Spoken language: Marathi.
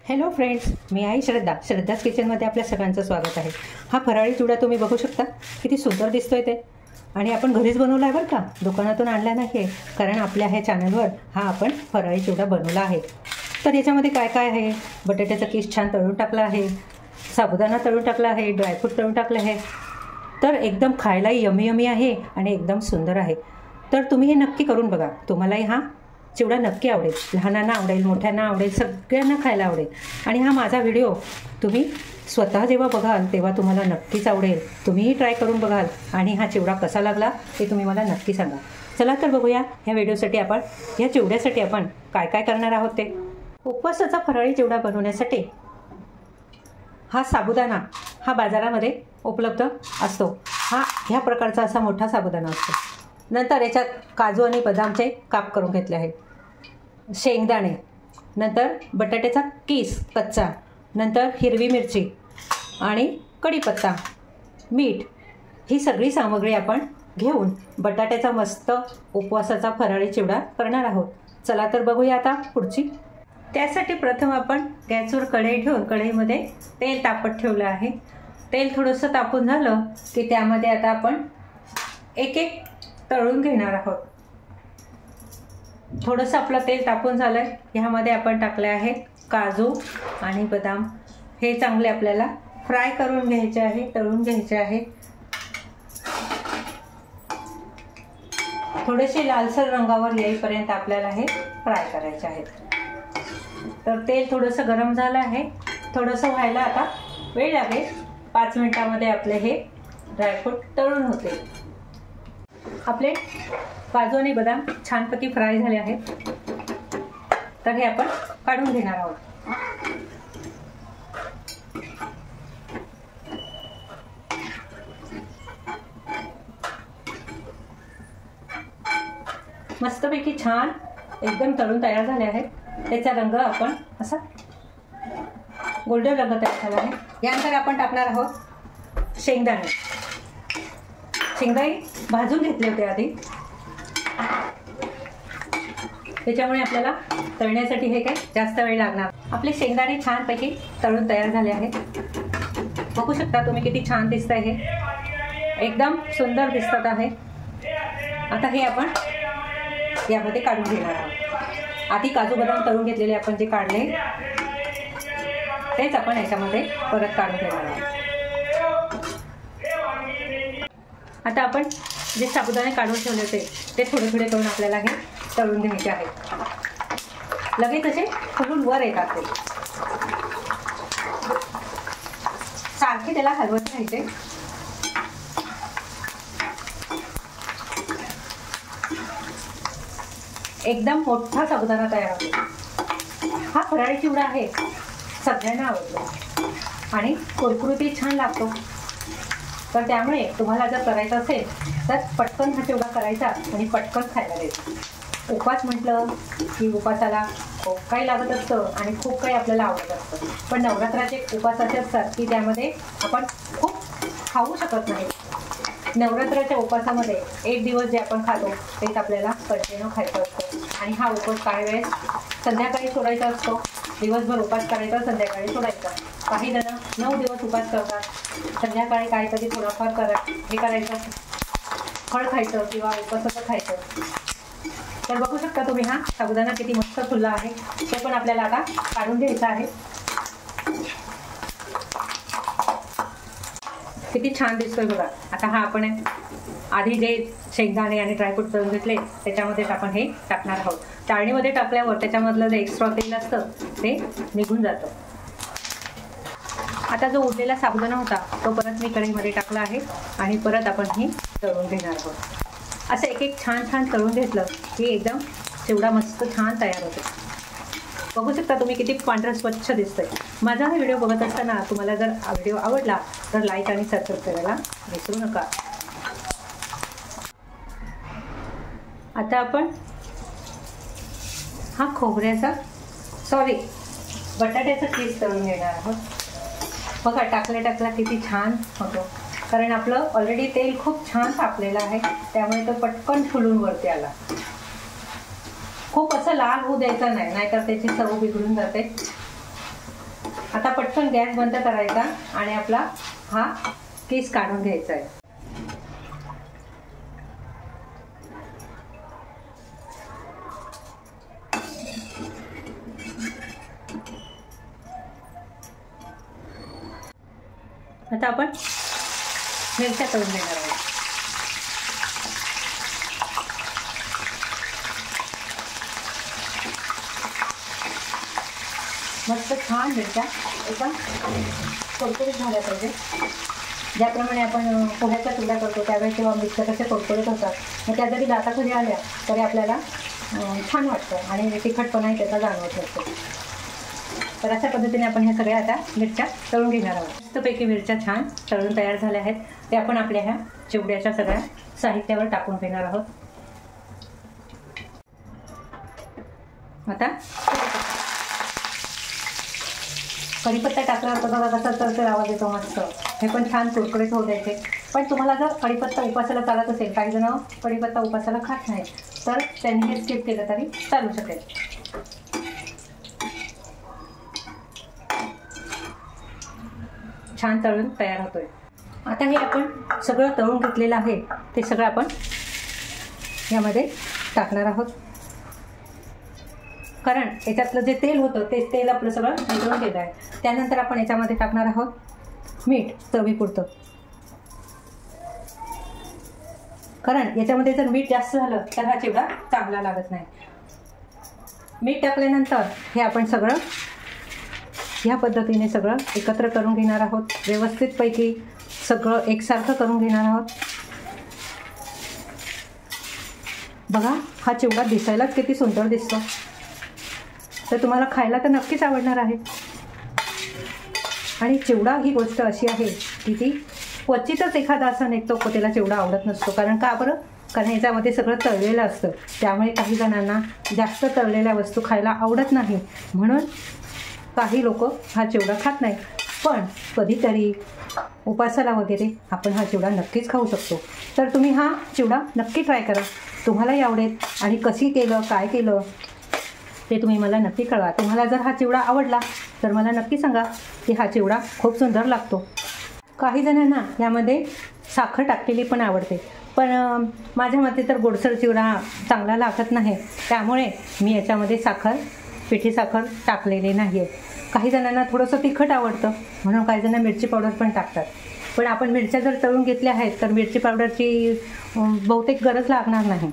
हॅलो फ्रेंड्स, मी आई श्रद्धाच किचनमध्ये आपल्या सगळ्यांचं स्वागत आहे। हा फराळी चिवडा तुम्ही बघू शकता, किती सुंदर दिसतोय ते। आणि आपण घरीच बनवला आहे बरं का, दुकानातून आणला नाही, कारण आपल्या ह्या चॅनलवर हा आपण फराळी चिवडा बनवला आहे। तर याच्यामध्ये काय काय आहे, बटाट्याचा किस छान तळून टाकला आहे, साबुदाणा तळून टाकला आहे, ड्रायफ्रूट तळून टाकलं आहे। तर एकदम खायलाही यमी यमी आहे आणि एकदम सुंदर आहे। तर तुम्ही हे नक्की करून बघा, तुम्हालाही हा चिवडा नक्की आवडेल। लहानांना आवडेल, मोठ्यांना आवडेल, सगळ्यांना खायला आवडेल। आणि हा माझा व्हिडिओ तुम्ही स्वतः जेव्हा बघाल तेव्हा तुम्हाला नक्कीच आवडेल। तुम्हीही ट्राय करून बघाल आणि हा चिवडा कसा लागला ते तुम्ही मला नक्की सांगा। चला तर बघूया ह्या व्हिडिओसाठी आपण, ह्या चिवड्यासाठी आपण काय काय करणार आहोत ते। उपवासाचा फराळी चिवडा बनवण्यासाठी हा साबुदाणा हा बाजारामध्ये उपलब्ध असतो। हा ह्या प्रकारचा असा मोठा साबुदाणा असतो। नंतर याच्यात काजू आणि बदामचे काप करून घेतले आहेत, शेंगदाणे, नंतर बटाट्याचा किस कच्चा, नंतर हिरवी मिरची आणि कढीपत्ता, मीठ, ही सगळी सामग्री आपण घेऊन बटाट्याचा मस्त उपवासाचा फराळी चिवडा करणार आहोत। चला तर बघूया आता पुढची। त्यासाठी प्रथम आपण गॅसवर कढई ठेवून कढईमध्ये तेल तापत ठेवलं आहे। तेल थोडंसं तापून झालं की त्यामध्ये आता आपण एक एक तळून घेणार आहोत। थोडंसं आपलं तेल तापून झालंय, ह्यामध्ये आपण टाकले आहेत काजू आणि बदाम। हे चांगले आपल्याला फ्राय करून घ्यायचे आहे, तळून घ्यायचे आहे। थोडेसे लालसर रंगावर येईपर्यंत आपल्याला हे फ्राय करायचे आहेत। तर तेल थोडंसं गरम झालं आहे, थोडंसं व्हायला आता वेळ लागेल। 5 मिनिटांमध्ये आपले हे ड्रायफ्रूट तळून होते। आपले काजू आणि बदाम छानपैकी फ्राय झाले आहेत, तर हे आपण काढून घेणार आहोत। मस्तपैकी छान एकदम तळून तयार झाले आहेत। त्याचा रंग आपण असा गोल्डन रंग तयार झाला आहे। यानंतर आपण टाकणार आहोत शेंगदाणे। शेंगदाणे भाजून घेतले होते आधी, त्याच्यामुळे आपल्याला तळण्यासाठी हे काय जास्त वेळ लागणार। आपले शेंगदाणे छानपैकी तळून तयार झाले आहेत। बघू शकता तुम्ही किती छान दिसत आहे, हे एकदम सुंदर दिसत आहे। आता हे आपण यामध्ये काढून घेणार आहोत। आधी काजू बदाम तळून घेतलेले आपण जे काढले तेच आपण याच्यामध्ये परत काढून घेणार आहोत। आता आपण जे साबुदाणे काढून ठेवले होते ते थोडे थोडे करून आपल्याला हे तळून घ्यायचे आहेत। लगेच असे फुलून वर येतात, ते सारखे त्याला हलवत राहायचे। एकदम मोठा साबुदाणा तयार होतो। हा फराळी चिवडा आहे, सगळ्यांना आवडतो आणि कुरकुरीत छान लागतो। तर त्यामुळे तुम्हाला जर करायचं असेल तर पटकन हा चिवडा करायचा आणि पटकन खायला द्यायचा। उपवास म्हटलं की उपवासाला खूप काही लागत असतं आणि खूप काही आपल्याला आवडत असतं, पण नवरात्राचे उपवास असे असतात की त्यामध्ये आपण खूप खाऊ शकत नाही। नवरात्राच्या उपवासामध्ये एक दिवस जे आपण खातो तेच आपल्याला कंटिन्यू खायचं असतं। आणि हा उपवास काही वेळेस संध्याकाळी सोडायचा असतो, दिवसभर उपवास करायचा, संध्याकाळी सोडायचा। काही जण 9 दिवस उपवास करतात, संध्याकाळी काहीतरी थोडाफार हे करायचं, फळ खायचं किंवा उपवासाचं खायचं। तर बघू शकता तुम्ही हा साबुदाणा किती मस्त फुलला आहे, ते पण आपल्याला आता काढून घ्यायचं आहे। किती छान दिसतोय बघा। आता हा आपण आधी जे शेंगदाणे आणि ड्रायफ्रूट तळून घेतले त्याच्यामध्ये आपण हे टाकणार आहोत। चाळणीमध्ये टाकल्यावर त्याच्यामधलं जे एक्स्ट्रा तेल असतं ते निघून जातं। आता जो उरलेला साबुदाणा होता तो परत मी कढईमध्ये टाकला आहे आणि परत आपण हे तळून घेणार आहोत। असं एक एक छान छान तळून घेतलं की एकदम चिवडा मस्त छान तयार होतो। बघू शकता तुम्ही किती पांढरं स्वच्छ दिसतंय। माझा हा व्हिडिओ बघत असताना तुम्हाला जर व्हिडिओ आवडला तर लाईक आणि सबस्क्राईब करायला विसरू नका। आता आपण हा बटाट्याचा किस तळून घेणार आहोत। बघा टाकला किती छान होतो, कारण आपलं ऑलरेडी तेल खूप छान तापलेलं आहे, त्यामुळे तो पटकन फुलून वरती आला। खूप असं लाल होऊ द्यायचं नाही, नाहीतर त्याची चव बिघडून जाते। आता पटकन गॅस बंद करायचा आणि आपला हा किस काढून घ्यायचा आहे. आता आपण मिरच्या तळून घेणार आहोत. मस्त छान मिरच्या एकदम कुरकुरीत झाल्या पाहिजे. ज्याप्रमाणे आपण पोह्याचा चिवडा करतो त्यावेळेस तेव्हा मिरच्या कशा कुरकुरीत होतात, मग त्या जरी दाताखाली आल्या तरी आपल्याला छान वाटतं आणि तिखटपणाही त्याचा जाणवत नसतो. तर अशा पद्धतीने आपण ह्या सगळ्या आता मिरच्या तळून घेणार आहोत. मस्तपैकी मिरच्या छान तळून तयार झाल्या आहेत. ते आपण आपल्या ह्या चिवड्याच्या सगळ्या साहित्यावर टाकून घेणार आहोत. आता कढीपत्ता टाकला होता बघा कसा तर आवाज येतो मस्त. हे पण छान कुरकुरीत होऊ द्यायचे. पण तुम्हाला जर कढीपत्ता उपासाला चालत असेल, काही जण कढीपत्ता उपासाला खात नाही, तर त्यांनी हे स्किप केलं तरी चालू शकेल. छान तळून तयार होतोय. आता हे आपण सगळं तळून घेतलेलं आहे ते सगळं आपण यामध्ये टाकणार आहोत. कारण याच्यातलं जे तेल होतं ते तेल आपलं सगळं निघून गेलं आहे. त्यानंतर आपण याच्यामध्ये टाकणार आहोत मीठ चवीपुरतं. कारण याच्यामध्ये जर मीठ जास्त झालं तर हा चिवडा चांगला लागत नाही. मीठ टाकल्यानंतर हे आपण सगळं ह्या पद्धतीने सगळं एकत्र करून घेणार आहोत. व्यवस्थितपैकी सगळं एकसारखं करून घेणार आहोत. बघा हा चिवडा दिसायलाच किती सुंदर दिसतो. तर तुम्हाला खायला तर नक्कीच आवडणार आहे. आणि चिवडा ही गोष्ट अशी आहे की ती क्वचितच एखादा असा निघतो को त्याला चिवडा आवडत नसतो. कारण का बरं? कारण याच्यामध्ये सगळं तळलेलं असतं. त्यामुळे काही जणांना जास्त तळलेल्या वस्तू खायला आवडत नाही, म्हणून काही लोक हा चिवडा खात नाही. पण कधीतरी उपासाला वगैरे आपण हा चिवडा नक्कीच खाऊ शकतो. तर तुम्ही हा चिवडा नक्की ट्राय करा, तुम्हालाही आवडेल. आणि कशी केलं काय केलं ते तुम्ही मला नक्की कळवा. तुम्हाला जर हा चिवडा आवडला तर मला नक्की सांगा की हा चिवडा खूप सुंदर लागतो. काही जणांना यामध्ये साखर टाकलेली पण आवडते, पण माझ्या मते तर गोडसर चिवडा चांगला लागत नाही, त्यामुळे मी याच्यामध्ये पिठी साखर टाकलेली नाही आहे. काही जणांना थोडंसं तिखट आवडतं म्हणून काही जण मिरची पावडर पण टाकतात. पण आपण मिरच्या जर तळून घेतल्या आहेत तर मिरची पावडरची बहुतेक गरज लागणार नाही.